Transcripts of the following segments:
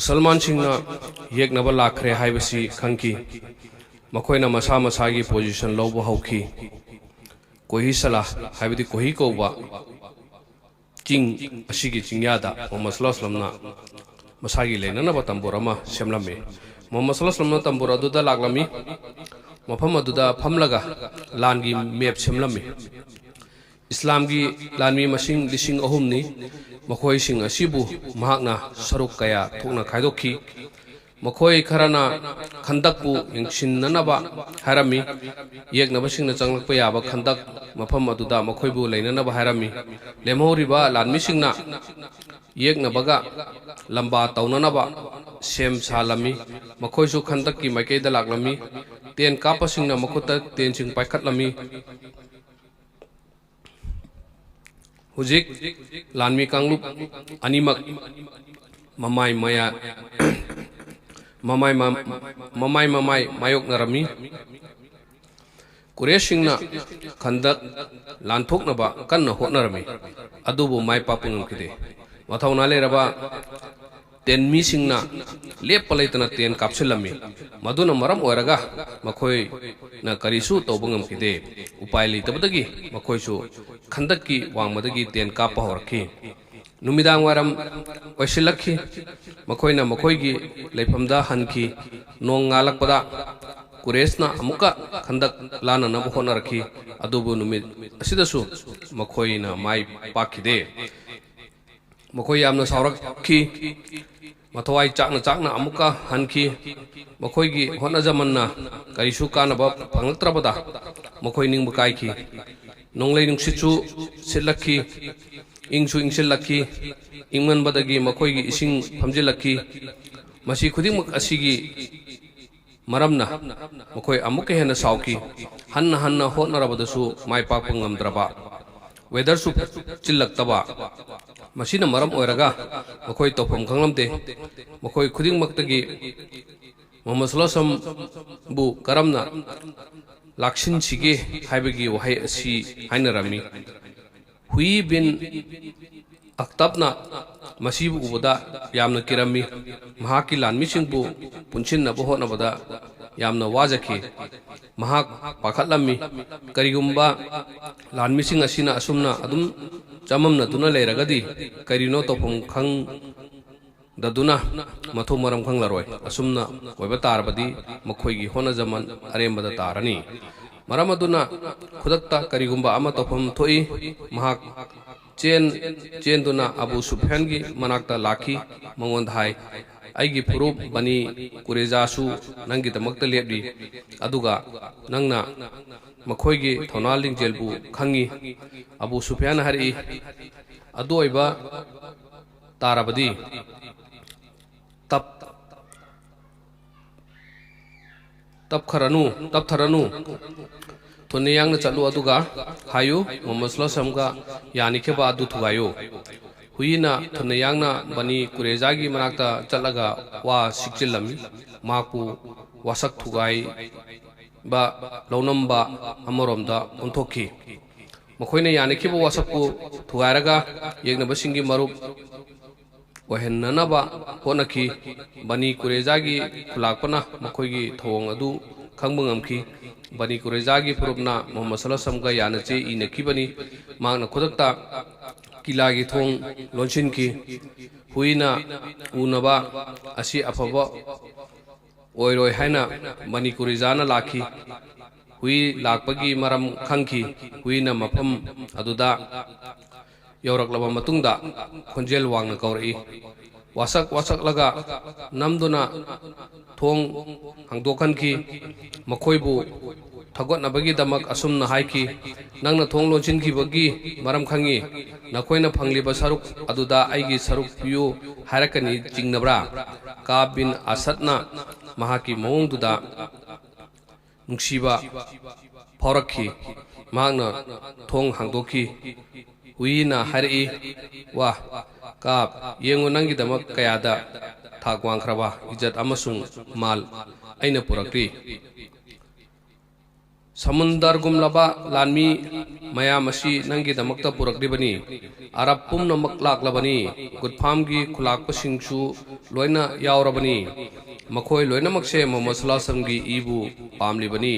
मुसलमान सिंगना येकनब लाखरे हाइबसी खंकी मखोइना मसा मसागी पोजीशन लौब हौखी कोही सला हाइबदी कोही कौबा चिंग असिगी चिंगयादा मोहम्मद सल्लल्लाहु अलैहि वसल्लमना मसागी लेननब तंबूर अमा सेमलमे मोहम्मद सल्लल्लाहु अलैहि वसल्लमना तंबूर अदुदा लागलमी मफम अदुदा फमलगा लानगी मैप सेमलमी इस्लाम की लानमी मसिंग लिसिंग अहुमनी मखोई सिंग असिबु महाकना सरुक कया थोकना खाइदोखी मखोई खरना खंदकपु यंगसिननबा हारमी येकनबसिंगना चंगलकप याबा खंदक मफम अदुदा मखोइबु लेननबा हारमी लेमहौरिबा लानमिसिंगना येकनबगा लंबा तौननबा सेम सालमी मखोइसु खंदक की माइकेदा लागलमी तेन कापसिंगना मखोता तेन सिंग पाइखतलमी हुजिक लानमी कांगलुप अनिमक ममाई मया ममाई मायोक नरमी कुरेशिंगना खंदक लानथोकनबा कन्न होनरमी अदुबु माय पापुंगकिदे मथौना लेरबा तेनमी सिंगना लेप लेतना तेन कापसिलमी मदुना मरम ओरगा मखोई न करिसु तौबंगमकिदे उपाय लेतबदगी मखोइसु खंदक की वांगमदगी तेन काप हौरखी नुमिदांग वारम ओइसिलखी मखोइना मखोइगी लेफमदा हनखी नोंग गालकपदा कुरेशना अमुका खंदक लाननब होनरखी अदुबु नुमिद असिदसु मखोइना माय पाखिदे मखोइ यामना सावरखी मथवाई चाकना अमुका हनखी मखोइगी होनजमन्ना करिसु कानब फंगलत्रबदा मखोइ निंग बकाइखी नोंगलै नुंसिचु सिलखी इंगसु इंसिलखी इंगनबदगी मखोइगी इसिंग फमजिलखी मसी खुदिमक असिगी मरमना मखोइ अमुक हेना साउकी हन्ना हन्ना होनरबदसु माय पाक ngamdraba वेदर सु चिल्लक्तबा मसीना मरम ओरगा मखोइ तोफम खंगलमते मखोइ खुदिमक्तगी मोहम्मद सल्लल्लाहु अलैहि वसल्लम बु करमना लाक्सिन सिगे हाइबगी वहाय असि हाइनरमी हुई बिन अख्तबना मसीबु उबदा यामना किरमी महाकी लानमिसिंगबु पुनसिनबु होनबदा यामना वाजखी महाक पाखतलमी करिगुम्बा लानमिसिंग असिना असुमना अदुम चममना दुना लेरगदी करिनो तोफम खंग ददुना मथो मरम खंगलरोय असुमना ओइबा तारबदी मखोइगी होनजमन अरेमबदा तारनी मरम अदुना खुदक्ता करिगुम्बा अमा तोफम थोई महाक चेन अबू सुफियान की मनाक्ता लाखी मंगोंद हाय आइगी फुरूप बनी कुरेजासु नंगी तमक्ता लेबदी अदुगा नंगना मखोइगी थौना लिंगजेलबु खंगी अबू सुफियान हरि अदोइबा तारबदी तप थरनु थुने यांगना चलु अदुगा हायु मोहम्मद सल्लल्लाहु अलैहि वसल्लम का यानिखेबा अदु थुगायो हुईना थुने यांगना बनी कुरेजागी मनाक्ता चलगा वा सिक्चिलमी माकु वासक थुगाई बा लौनम्बा अमरोमदा उन्थोखी मखोइना यानिखेबा वासकु थुगारगा येगनबसिंगी मरुप वहेन्ननबा होनखी बनी कुरेजागी खुलाकपना मखोइगी थवंग अदु खंबंगमखी बनी कुरेजागी फुरुपना मोहम्मद सल्लल्लाहु अलैहि वसल्लम का यानचे इनखीबनी मांगना खुदक्ता किलागी थोंग लोंसिनखी हुईना उनबा असि अफबा ओइरोय हाइना बनी कुरेजाना लाखी हुई लाकपगी मरम खंखी हुईना मफम अदुदा यौरक्लबा मतुंगदा खोंजेल वांगना कौरई वासक लगा नमदुना थोंग हांदोखनखी मखोइबु थगोटनबगी दमक असुमना हाइकी नंगना थोंग लोंसिनखिबगी मरम खंगी नखोइना फंगलिबा सरुक अदुदा आइगी सरुक पियु हारकनी चिंगनब्रा का बिन असदना महाकी मौंगदुदा नुंसीबा फौरखी मांगना थोंग हांदोखी हुईना हरि वाह काप येंगो नंगी दमक कयादा थाक वांखरबा इज्जत अमसुंग माल अइना पुरक्री समुंदरगुमलबा लानमी मयाम असी नंगी दमकता पुरकलिबनी अरब पुमनमक लाक्लबनी गुदफामगी खुलाकपसिंगसु लोइना यावरबनी मखोय लोइनमकसे मोहम्मद सल्लल्लाहु अलैहि वसल्लम गी इबु पामलिबनी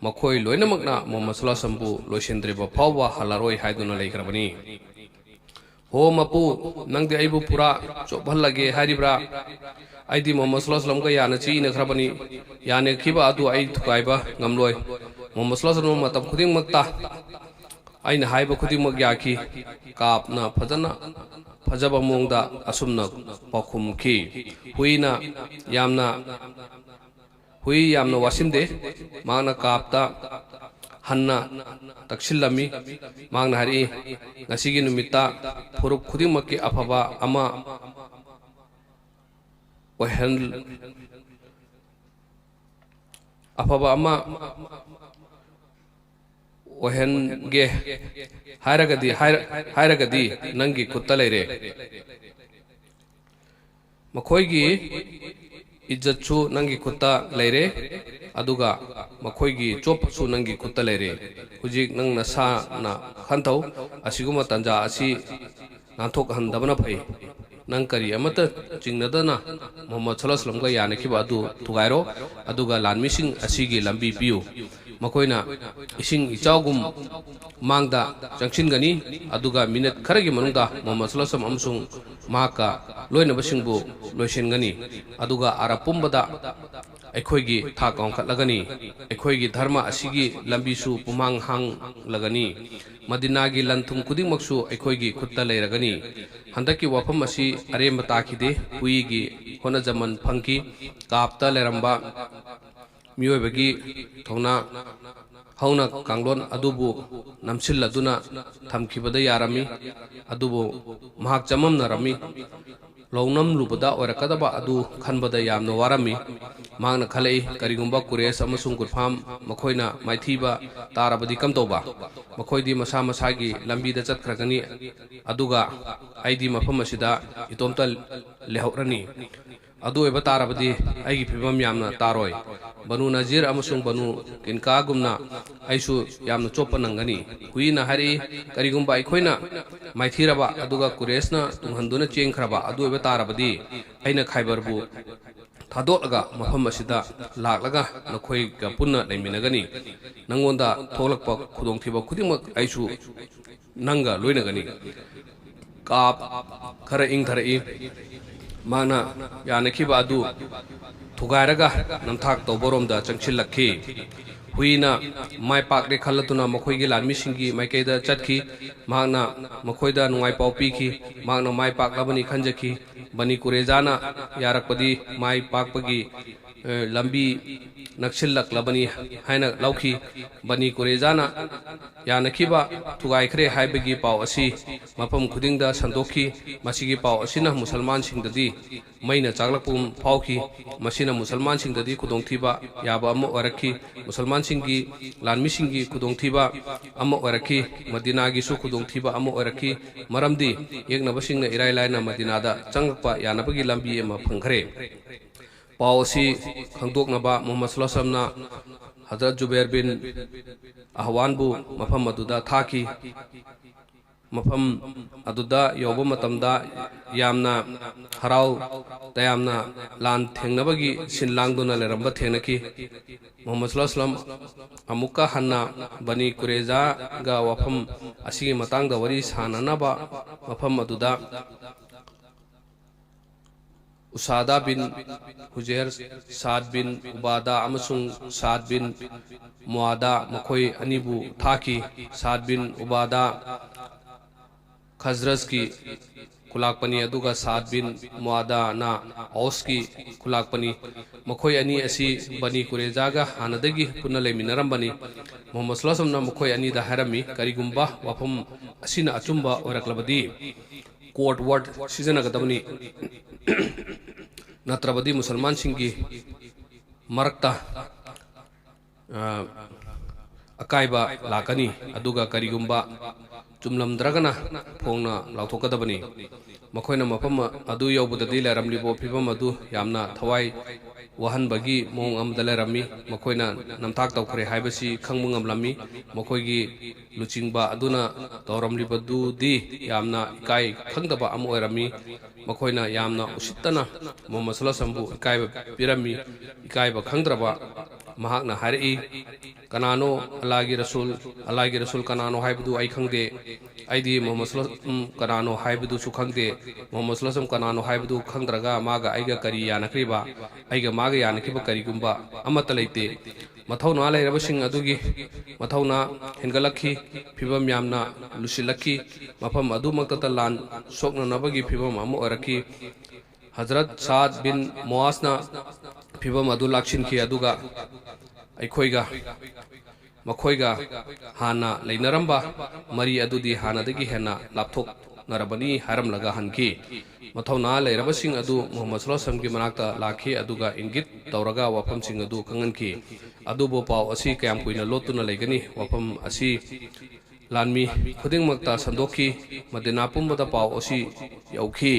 मखोय लोइनमकना मोहम्मद सल्लल्लाहु अलैहि वसल्लम बु लोइसेंद्रिबा फावबा हलारोय हायदुना लेखरबनी हो मपु नंगदे आइबु पुरा चोभल्लगे हारिब्रा आइदी मोहम्मद सल्लल्लाहु अलैहि वसल्लम का याना चीने खरबनी याने खिबा अदु आई थुकाइबा ngамलोय मोहम्मद सल्लल्लाहु अलैहि वसल्लम मतम खुदिंग मक्ता आइना हाइबा खुदिंग मक याखी कापना फजना फजबा मोंगदा असुमना पाखुमखी हुइना यामना वासिमदे मांगना कापता हन्ना तक्सिलमी मांगना हरि ngasiगी नुमिता फुरुक खुदिंग मक्की अफबा अमा वहन अफबा अमा वहन गे हायरगदी नंगी खुत्ता लेरे मखोयगी इज्जतसु नंगी खुत्ता लेरे अदुगा मखोयगी चोपसु नंगी खुत्ता लेरे हुजिक नंग नसा ना खंतौ असिगुमा तंजा असि नाथोक हंदबना फै नंग करी अमत चिंगनदना मोहम्मद सल्लल्लाहु अलैहि वसल्लम का यानखिबा अदु तुगाइरो अदुगा लानमिसिंग असिगी लंबी पियु मखोयना इसिंग इचाउगुम मांगदा चंगसिनगनी अदुगा मिनट खरगी मनुंगदा मोहम्मद सल्लल्लाहु अलैहि वसल्लम अमसुंग माका लोइनबसिंगबु लोइसेनगनी अदुगा आरापुंबदा अखोयगी थाक औंखटलगनी अखोयगी धर्म असिगी लंबीसु पुमांग हांग लगनी मदीनागी लंथुम खुदिंगमक्सु अखोयगी खुत्ता लेरगनी हंदकी वफम असि अरेम ताखिदे हुईगी होना जमन फंकी कापता लेरंबा मियोबगी थौना हौना कांगलोन अदुबु नमसिल्लदुना थमखिबदा यारमी अदुबु महाक चममनरमी लौनम लुबदा ओरकदबा अदु खनबदा यामनो वारमी मांगना खलई करिगुंबा कुरेस अमसुंग गुरफाम मखोयना माइथीबा तारबदी कमतोबा मखोयदी मसा मसागी लंबीदा चतखरगनी अदुगा आइदी मफम असिदा इतोमता लेहौरनी अदु एबा तारबदी आइगी फिबम यामना तारोय बनु नजीर अमसुंग बनु किनकागुमना आइसु यामना चोप्पा नंगनी हुईना हरि करिगुंबा अखोयना माइथीरबा अदुगा कुरेसना तुंगहंदुना चेंखरबा अदु एबा तारबदी आइना खाइबरबु थादोलगा मफम असिदा लाक्लगा नखोयगा पुन्ना लेमिनगनी नंगोंदा थोलकपा खुदोंथिबा खुदिमक आइसु नंगा लोइनगनी काप खरा इंगथरई माना यानखिबा अदु थुगायरगा नमथाक तौबरोमदा चंगसिल्लखी हुईना माय पाकले खल्लतुना मखोयगी लानमिसिंगी माइकेदा चतखी मागना मखोयदा नुंगाई पाव पीखी मागना माय पाकलाबनी खंजखी बनी कुरेजाना यारकपदी माय पाकपगी लंबी नक्सिल्लकलबनी हाइना लौखी बनी कुरेजाना यानखिबा थुगाइखरे हाइबगी पाव असि मफम खुदिंगदा संदोखी मसिगी पाव असिना मुसलमान सिंगददी मैना चागलकपुम फावखी मसिना मुसलमान सिंगददी खुदोंथिबा याबा अमो अरखी मुसलमान सिंगी लानमी सिंगी खुदोंथिबा अमो अरखी मदीनागी सु खुदोंथिबा अमो अरखी मरमदी एकनबा सिंगना इराय लायना मदीनादा चंगकपा यानबगी लंबी एमा फंखरे पावसी खंगदोकनबा मोहम्मद सल्लल्लाहु अलैहि वसल्लम हजरत जुबैर बिन अहवानबु मफम अदुदा थाकी मफम अदुदा यौबा मतमदा यामना हराव तयामना लान थेंगनबगी सिनलांगदुना लेरंबा थेंगनकी मोहम्मद सल्लल्लाहु अलैहि वसल्लम अमुका हन्ना बनी कुरेजा गा वफम असिगी मतांगदा वरी साननबा मफम अदुदा उसादा बिन हुजैर साद बिन उबादा अमसुंग साद बिन मुआदा मखोय अनिबु थाकी साद बिन उबादा खजरज की खुलाकपनी अदुगा साद बिन मुआदा ना औस की खुलाकपनी मखोय अनि असि बनी कुरेजागा हानदगी पुन्ना लेमिनरंबनी मोहम्मद सल्लल्लाहु अलैहि वसल्लम मखोय अनि दा हरमी करिगुंबा वफम असिना अचुंबा ओरकलबदी कोर्ट वर्ड सिजनगदबनी नत्रबदी मुसलमान सिंगी मरक्ता अकायबा लाकनी अदुगा करिगुंबा चुमलमद्रगना फोंगना लाथोकदबनी मखोइना मफम अदु यौबददी लेरमलिबो फिबम अदु यामना थवाई वहनबगी मोंग अमदा लेरमी मखोइना नमताक तौखरे हाइबसी खंगमु ngamlami मखोइगी लुचिंगबा अदुना तौरमलिबदुदी यामना इकाई खंगदबा अम ओइरमी मखोइना यामना उसित्तना मोहम्मद सल्लल्लाहु अलैहि वसल्लम इकाई पिरमी इकाई खंगद्रबा महाकना हारई कनानो अल्लाह की रसूल कनानो हाइबदु आई खंगदे आईदी मोहम्मद सल्लल्लाहु अलैहि वसल्लम कनानो हाइबदु सु खंगदे मोहम्मद सल्लल्लाहु अलैहि वसल्लम कनानो हाइबदु खंगद्रगा मागा आइगा करी यानखरिबा आइगा मागा यानखिबा करीगुंबा अमत लेते मथौना लेरबसिंग अदुगी मथौना हेंगलखी फिबम यामना लुसिलखी मफम अदुमक्तता लान सोकननबगी फिबम अम ओरखी हजरत साद बिन मुआसना फिबम अदु लाक्षिनखी अदुगा अखोइगा मखोइगा हाना लेनरंबा मरी अदुदी हानादगी हेना लापथोक नरबनी हरम लगा हनकी मथौना लेरबसिंग अदु मोहम्मद सल्लल्लाहु अलैहि वसल्लम की मनाक्ता लाखी अदुगा इंगित तौरगा वफम सिंग अदु कंगनकी अदुबो पाव असी कयाम कुइना लोतुना लेगनी वफम असी लानमी खुदिंगमक्ता संदोखी मदिना पुंबदा पाव असी यौखी